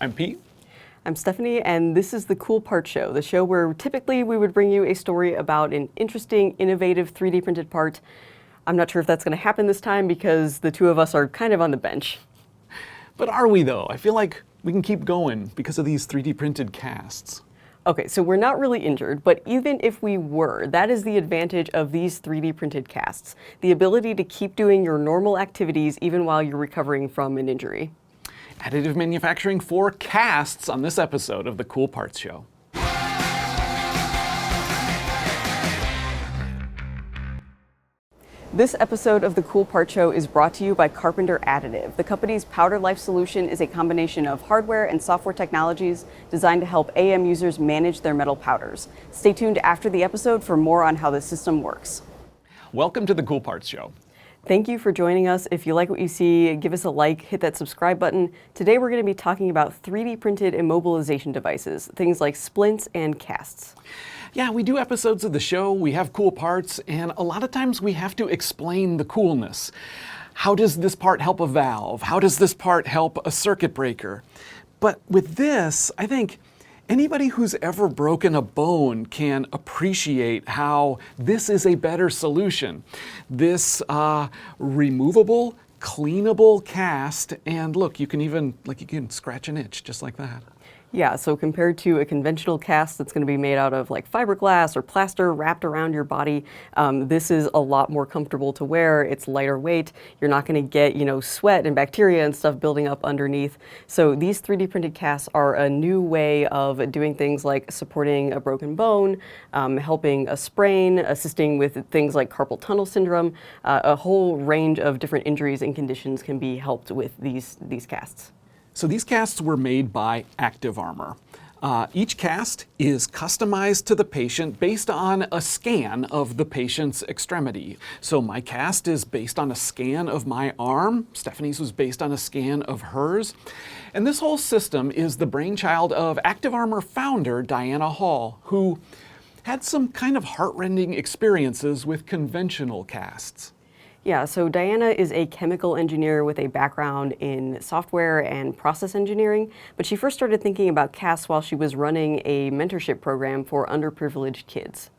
I'm Pete. I'm Stephanie, and this is the Cool Part Show, the show where typically we would bring you a story about an interesting, innovative 3D printed part. I'm not sure if that's going to happen this time because the two of us are kind of on the bench. But are we though? I feel like we can keep going because of these 3D printed casts. Okay, so we're not really injured, but even if we were, that is the advantage of these 3D printed casts, the ability to keep doing your normal activities even while you're recovering from an injury. Additive manufacturing for casts on this episode of the Cool Parts Show. This episode of the Cool Part Show is brought to you by Carpenter Additive. The company's Powder Life solution is a combination of hardware and software technologies designed to help AM users manage their metal powders. Stay tuned after the episode for more on how the system works. Welcome to the Cool Parts Show. Thank you for joining us. If you like what you see, give us a like, hit that subscribe button. Today we're going to be talking about 3D printed immobilization devices, things like splints and casts. Yeah, we do episodes of the show, we have cool parts, and a lot of times we have to explain the coolness. How does this part help a valve? How does this part help a circuit breaker? But with this, I think anybody who's ever broken a bone can appreciate how this is a better solution. This removable, cleanable cast, and look, you can scratch an itch just like that. Yeah, so compared to a conventional cast that's going to be made out of like fiberglass or plaster wrapped around your body, this is a lot more comfortable to wear. It's lighter weight. You're not going to get, sweat and bacteria and stuff building up underneath. So these 3D printed casts are a new way of doing things like supporting a broken bone, helping a sprain, assisting with things like carpal tunnel syndrome. A whole range of different injuries and conditions can be helped with these casts. So these casts were made by ActivArmor. Each cast is customized to the patient based on a scan of the patient's extremity. So my cast is based on a scan of my arm. Stephanie's was based on a scan of hers. And this whole system is the brainchild of ActivArmor founder Diana Hall, who had some kind of heartrending experiences with conventional casts. Yeah, so Diana is a chemical engineer with a background in software and process engineering, but she first started thinking about casts while she was running a mentorship program for underprivileged kids.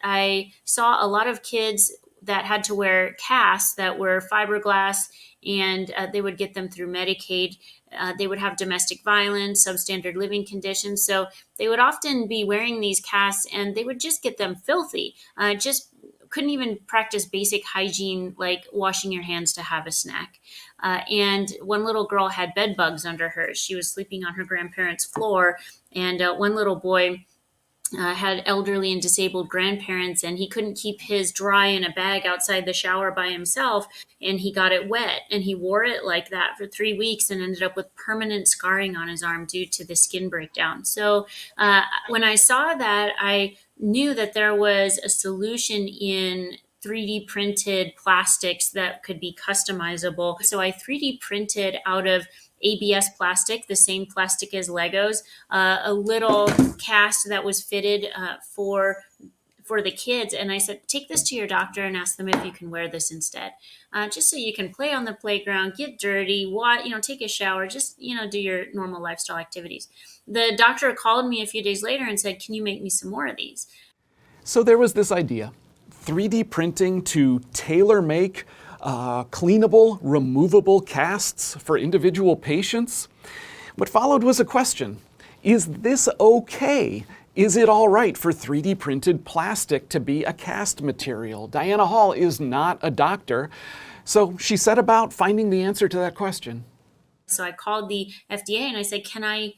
I saw a lot of kids that had to wear casts that were fiberglass, and they would get them through Medicaid. They would have domestic violence, substandard living conditions. So they would often be wearing these casts and they would just get them filthy, just couldn't even practice basic hygiene like washing your hands to have a snack. And one little girl had bed bugs under her. She was sleeping on her grandparents' floor. And one little boy had elderly and disabled grandparents, and he couldn't keep his dry in a bag outside the shower by himself, and he got it wet, and he wore it like that for 3 weeks and ended up with permanent scarring on his arm due to the skin breakdown. So when I saw that, I knew that there was a solution in 3D printed plastics that could be customizable. So I 3D printed out of ABS plastic, the same plastic as Legos, a little cast that was fitted for the kids. And I said, take this to your doctor and ask them if you can wear this instead. Just so you can play on the playground, get dirty, take a shower, just, do your normal lifestyle activities. The doctor called me a few days later and said, can you make me some more of these? So there was this idea, 3D printing to tailor-make cleanable, removable casts for individual patients. What followed was a question. Is this okay? Is it all right for 3D printed plastic to be a cast material? Diana Hall is not a doctor, so she set about finding the answer to that question. So I called the FDA and I said, can I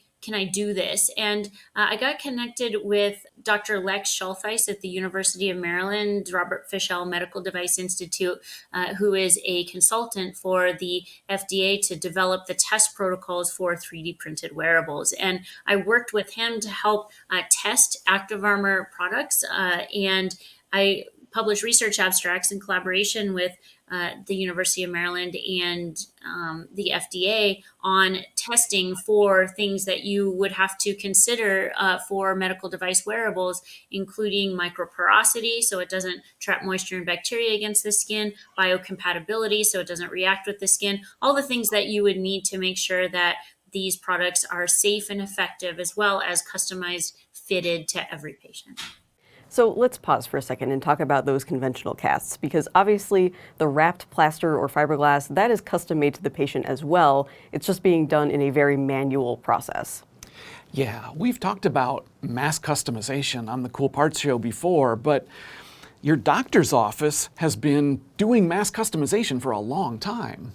do this? And I got connected with Dr. Lex Schultheis at the University of Maryland, Robert Fischel Medical Device Institute, who is a consultant for the FDA to develop the test protocols for 3D printed wearables. And I worked with him to help test ActivArmor products, and I published research abstracts in collaboration with the University of Maryland and the FDA on testing for things that you would have to consider for medical device wearables, including microporosity, so it doesn't trap moisture and bacteria against the skin, biocompatibility, so it doesn't react with the skin, all the things that you would need to make sure that these products are safe and effective, as well as customized, fitted to every patient. So let's pause for a second and talk about those conventional casts, because obviously the wrapped plaster or fiberglass, that is custom made to the patient as well. It's just being done in a very manual process. Yeah, we've talked about mass customization on the Cool Parts Show before, but your doctor's office has been doing mass customization for a long time.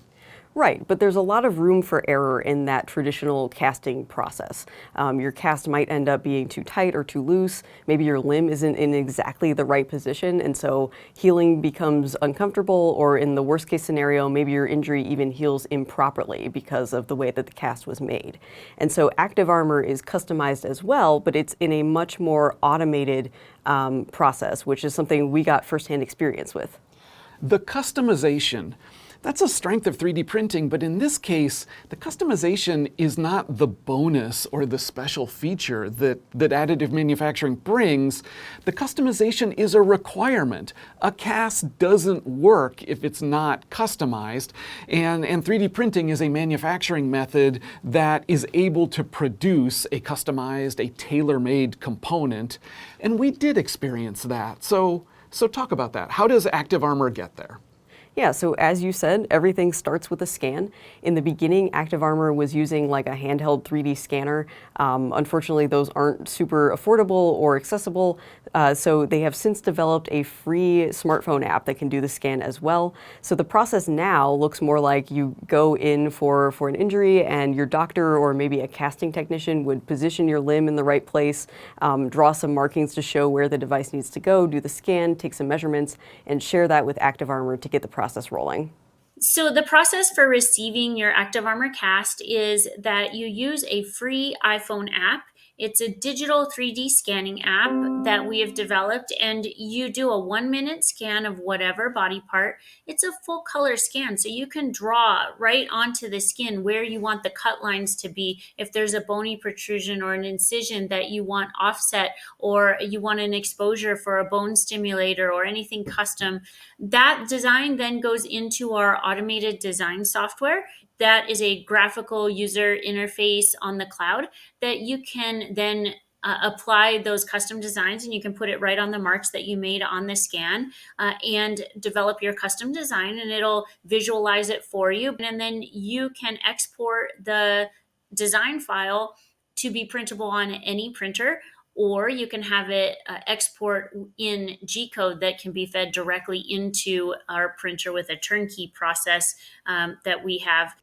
Right, but there's a lot of room for error in that traditional casting process. Your cast might end up being too tight or too loose. Maybe your limb isn't in exactly the right position, and so healing becomes uncomfortable, or in the worst case scenario, maybe your injury even heals improperly because of the way that the cast was made. And so ActivArmor is customized as well, but it's in a much more automated process, which is something we got firsthand experience with. The customization, that's a strength of 3D printing, but in this case, the customization is not the bonus or the special feature that additive manufacturing brings. The customization is a requirement. A cast doesn't work if it's not customized, and 3D printing is a manufacturing method that is able to produce a customized, a tailor-made component, and we did experience that. So talk about that. How does ActivArmor get there? Yeah, so as you said, everything starts with a scan. In the beginning, ActivArmor was using like a handheld 3D scanner. Unfortunately, those aren't super affordable or accessible, so they have since developed a free smartphone app that can do the scan as well. So the process now looks more like you go in for an injury, and your doctor or maybe a casting technician would position your limb in the right place, draw some markings to show where the device needs to go, do the scan, take some measurements, and share that with ActivArmor to get the process rolling. So the process for receiving your ActivArmor cast is that you use a free iPhone app. It's a digital 3D scanning app that we have developed, and you do a 1-minute scan of whatever body part. It's a full color scan, so you can draw right onto the skin where you want the cut lines to be. If there's a bony protrusion or an incision that you want offset, or you want an exposure for a bone stimulator or anything custom, that design then goes into our automated design software. That is a graphical user interface on the cloud that you can then apply those custom designs, and you can put it right on the marks that you made on the scan, and develop your custom design, and it'll visualize it for you. And then you can export the design file to be printable on any printer, or you can have it export in G-code that can be fed directly into our printer with a turnkey process that we have.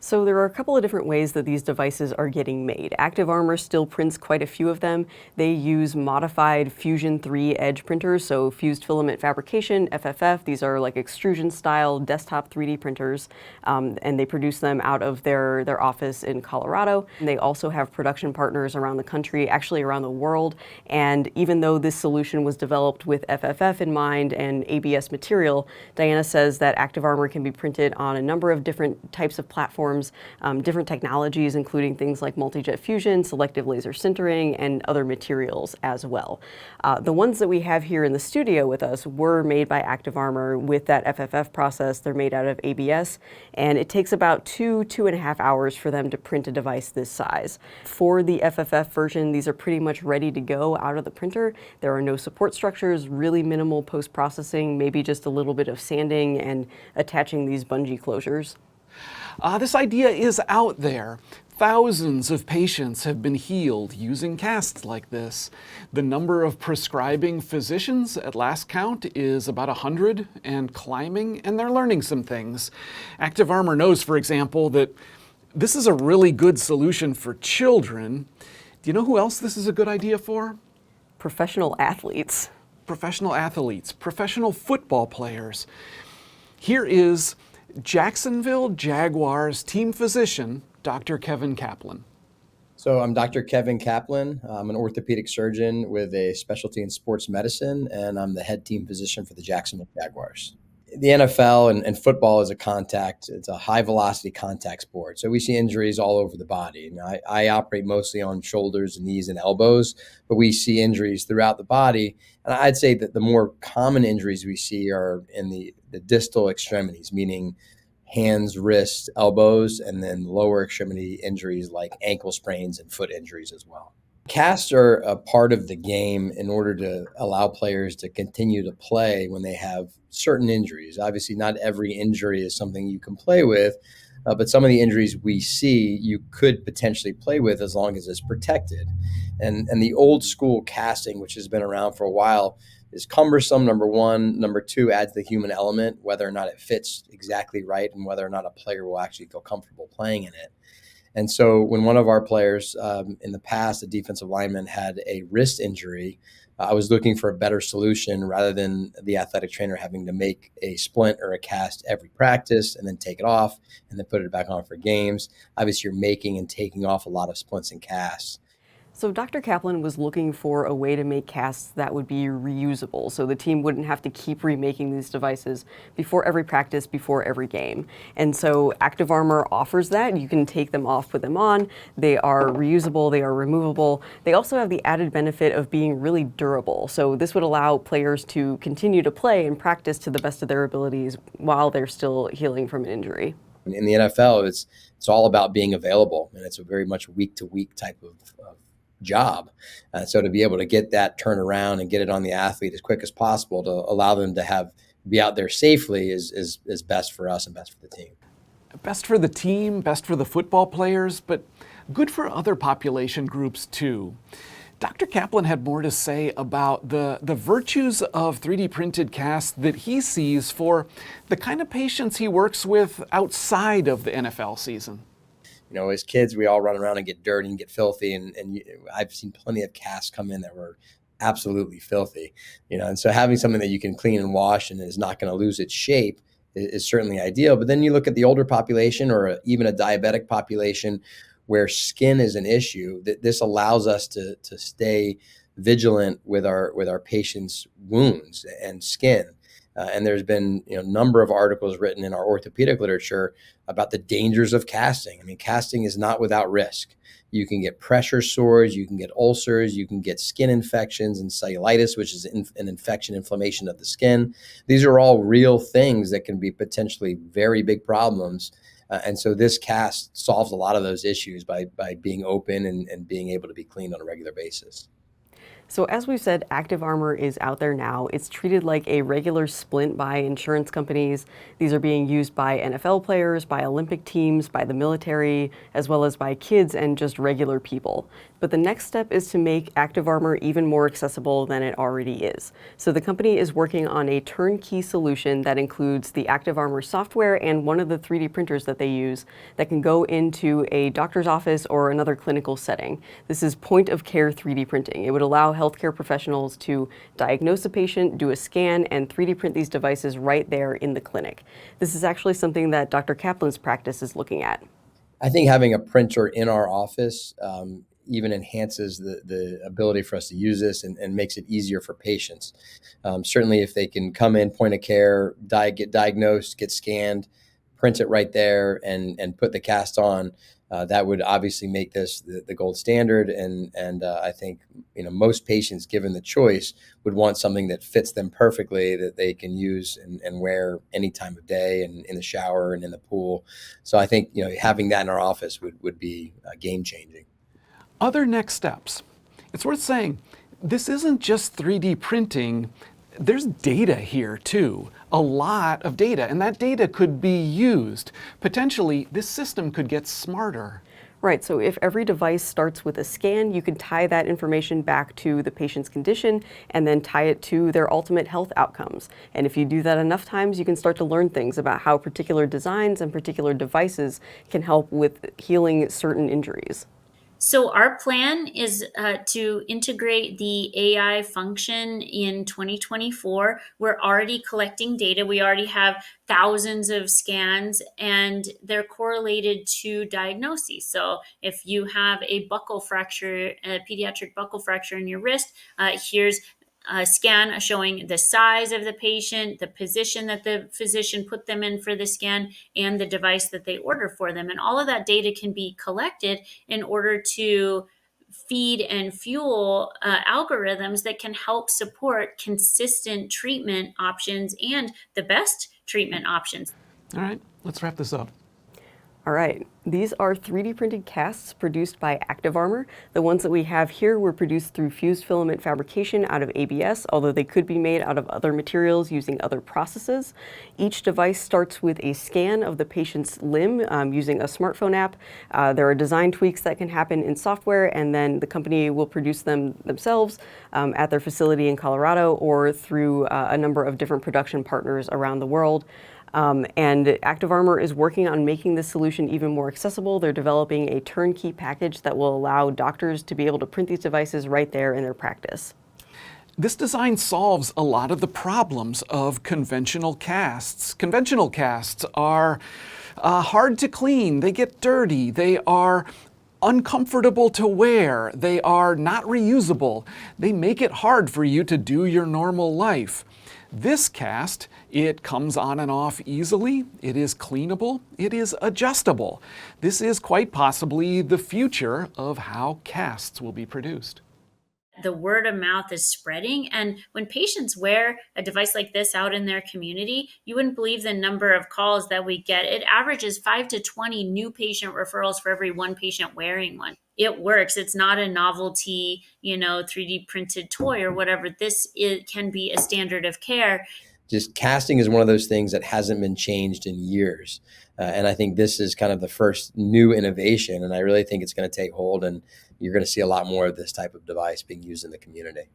So there are a couple of different ways that these devices are getting made. ActivArmor still prints quite a few of them. They use modified Fusion 3 edge printers, so fused filament fabrication, FFF. These are like extrusion style desktop 3D printers, and they produce them out of their office in Colorado. And they also have production partners around the country, actually around the world. And even though this solution was developed with FFF in mind and ABS material, Diana says that ActivArmor can be printed on a number of different types of platforms, different technologies, including things like multi-jet fusion, selective laser sintering, and other materials as well. The ones that we have here in the studio with us were made by ActivArmor with that FFF process. They're made out of ABS, and it takes about 2.5 hours for them to print a device this size. For the FFF version, these are pretty much ready to go out of the printer. There are no support structures, really minimal post-processing, maybe just a little bit of sanding and attaching these bungee closures. This idea is out there. Thousands of patients have been healed using casts like this. The number of prescribing physicians at last count is about 100 and climbing, and they're learning some things. ActivArmor knows, for example, that this is a really good solution for children. Do you know who else this is a good idea for? Professional athletes. Professional athletes, professional football players. Here is Jacksonville Jaguars team physician, Dr. Kevin Kaplan. So I'm Dr. Kevin Kaplan. I'm an orthopedic surgeon with a specialty in sports medicine, and I'm the head team physician for the Jacksonville Jaguars. The NFL and football is it's a high velocity contact sport. So we see injuries all over the body. Now, I operate mostly on shoulders, knees, and elbows, but we see injuries throughout the body. And I'd say that the more common injuries we see are in the distal extremities, meaning hands, wrists, elbows, and then lower extremity injuries like ankle sprains and foot injuries as well. Casts are a part of the game in order to allow players to continue to play when they have certain injuries. Obviously, not every injury is something you can play with, but some of the injuries we see you could potentially play with as long as it's protected. And the old school casting, which has been around for a while, is cumbersome, number one. Number two, adds the human element, whether or not it fits exactly right and whether or not a player will actually feel comfortable playing in it. And so when one of our players in the past, a defensive lineman, had a wrist injury, I was looking for a better solution rather than the athletic trainer having to make a splint or a cast every practice and then take it off and then put it back on for games. Obviously, you're making and taking off a lot of splints and casts. So Dr. Kaplan was looking for a way to make casts that would be reusable, so the team wouldn't have to keep remaking these devices before every practice, before every game. And so ActivArmor offers that. You can take them off, put them on. They are reusable, they are removable. They also have the added benefit of being really durable. So this would allow players to continue to play and practice to the best of their abilities while they're still healing from an injury. In the NFL, it's all about being available, and it's a very much week-to-week type of job. So to be able to get that turnaround and get it on the athlete as quick as possible to allow them to be out there safely is best for us and best for the team. Best for the team, best for the football players, but good for other population groups too. Dr. Kaplan had more to say about the virtues of 3D printed casts that he sees for the kind of patients he works with outside of the NFL season. As kids, we all run around and get dirty and get filthy. And I've seen plenty of casts come in that were absolutely filthy, and so having something that you can clean and wash and is not going to lose its shape is certainly ideal. But then you look at the older population or even a diabetic population where skin is an issue, that this allows us to stay vigilant with our patients' wounds and skin. And there's been a number of articles written in our orthopedic literature about the dangers of casting. I mean, casting is not without risk. You can get pressure sores, you can get ulcers, you can get skin infections and cellulitis, which is an inflammation of the skin. These are all real things that can be potentially very big problems. And so this cast solves a lot of those issues by being open and being able to be cleaned on a regular basis. So as we've said, ActivArmor is out there now. It's treated like a regular splint by insurance companies. These are being used by NFL players, by Olympic teams, by the military, as well as by kids and just regular people. But the next step is to make ActivArmor even more accessible than it already is. So the company is working on a turnkey solution that includes the ActivArmor software and one of the 3D printers that they use that can go into a doctor's office or another clinical setting. This is point-of-care 3D printing. It would allow healthcare professionals to diagnose a patient, do a scan, and 3D print these devices right there in the clinic. This is actually something that Dr. Kaplan's practice is looking at. I think having a printer in our office even enhances the ability for us to use this and makes it easier for patients. Certainly if they can come in point of care, get diagnosed, get scanned, print it right there and put the cast on, that would obviously make this the gold standard. And I think most patients, given the choice, would want something that fits them perfectly, that they can use and wear any time of day and in the shower and in the pool. So I think having that in our office would be game changing. Other next steps. It's worth saying, this isn't just 3D printing. There's data here too, a lot of data, and that data could be used. Potentially, this system could get smarter. Right, so if every device starts with a scan, you can tie that information back to the patient's condition and then tie it to their ultimate health outcomes. And if you do that enough times, you can start to learn things about how particular designs and particular devices can help with healing certain injuries. So our plan is to integrate the AI function in 2024. We're already collecting data. We already have thousands of scans, and they're correlated to diagnoses. So if you have a buckle fracture, a pediatric buckle fracture in your wrist, here's a scan showing the size of the patient, the position that the physician put them in for the scan, and the device that they order for them. And all of that data can be collected in order to feed and fuel algorithms that can help support consistent treatment options and the best treatment options. All right. Let's wrap this up. All right, these are 3D printed casts produced by ActivArmor. The ones that we have here were produced through fused filament fabrication out of ABS, although they could be made out of other materials using other processes. Each device starts with a scan of the patient's limb using a smartphone app. There are design tweaks that can happen in software, and then the company will produce them themselves at their facility in Colorado or through a number of different production partners around the world. And ActivArmor is working on making this solution even more accessible. They're developing a turnkey package that will allow doctors to be able to print these devices right there in their practice. This design solves a lot of the problems of conventional casts. Conventional casts are hard to clean, they get dirty, they are uncomfortable to wear, they are not reusable, they make it hard for you to do your normal life. This cast, it comes on and off easily, it is cleanable, it is adjustable. This is quite possibly the future of how casts will be produced. The word of mouth is spreading, and when patients wear a device like this out in their community, you wouldn't believe the number of calls that we get. It averages 5 to 20 new patient referrals for every one patient wearing one. It works. It's not a novelty, 3D printed toy or whatever. It can be a standard of care. Just casting is one of those things that hasn't been changed in years. And I think this is kind of the first new innovation. And I really think it's going to take hold, and you're going to see a lot more of this type of device being used in the community.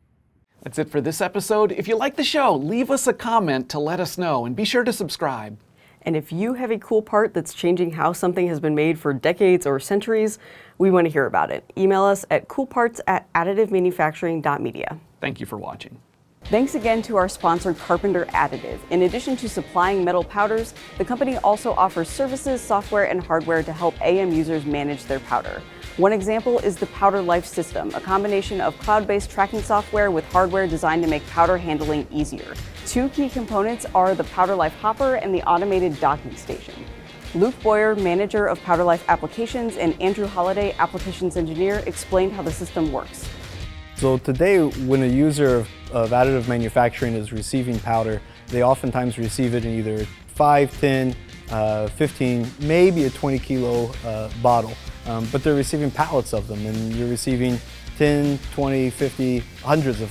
That's it for this episode. If you like the show, leave us a comment to let us know, and be sure to subscribe. And if you have a cool part that's changing how something has been made for decades or centuries, we want to hear about it. Email us at coolparts@additivemanufacturing.media. Thank you for watching. Thanks again to our sponsor, Carpenter Additive. In addition to supplying metal powders, the company also offers services, software, and hardware to help AM users manage their powder. One example is the Powder Life System, a combination of cloud-based tracking software with hardware designed to make powder handling easier. Two key components are the Powder Life Hopper and the automated docking station. Luke Boyer, manager of Powder Life Applications, and Andrew Holliday, applications engineer, explained how the system works. So today, when a user of additive manufacturing is receiving powder, they oftentimes receive it in either 5, 10, 15, maybe a 20 kilo bottle. But they're receiving pallets of them, and you're receiving 10, 20, 50, hundreds of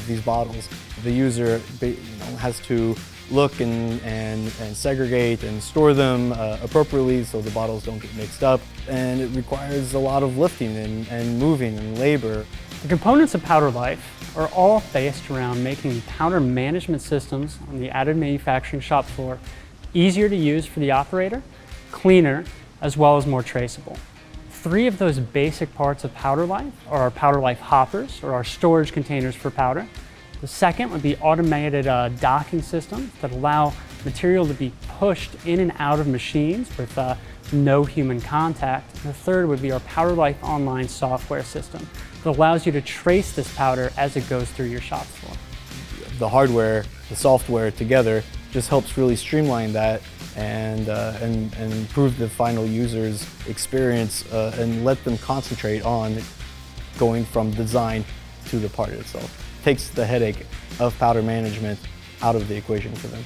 these bottles. The user has to look and segregate and store them appropriately so the bottles don't get mixed up. And it requires a lot of lifting and moving and labor. The components of Powder Life are all based around making powder management systems on the additive manufacturing shop floor easier to use for the operator, cleaner, as well as more traceable. 3 of those basic parts of Powder Life are our Powder Life hoppers, or our storage containers for powder. The second would be automated docking systems that allow material to be pushed in and out of machines with no human contact. And the third would be our Powder Life online software system that allows you to trace this powder as it goes through your shop floor. The hardware, the software together just helps really streamline that and improve the final user's experience and let them concentrate on going from design to the part itself. Takes the headache of powder management out of the equation for them.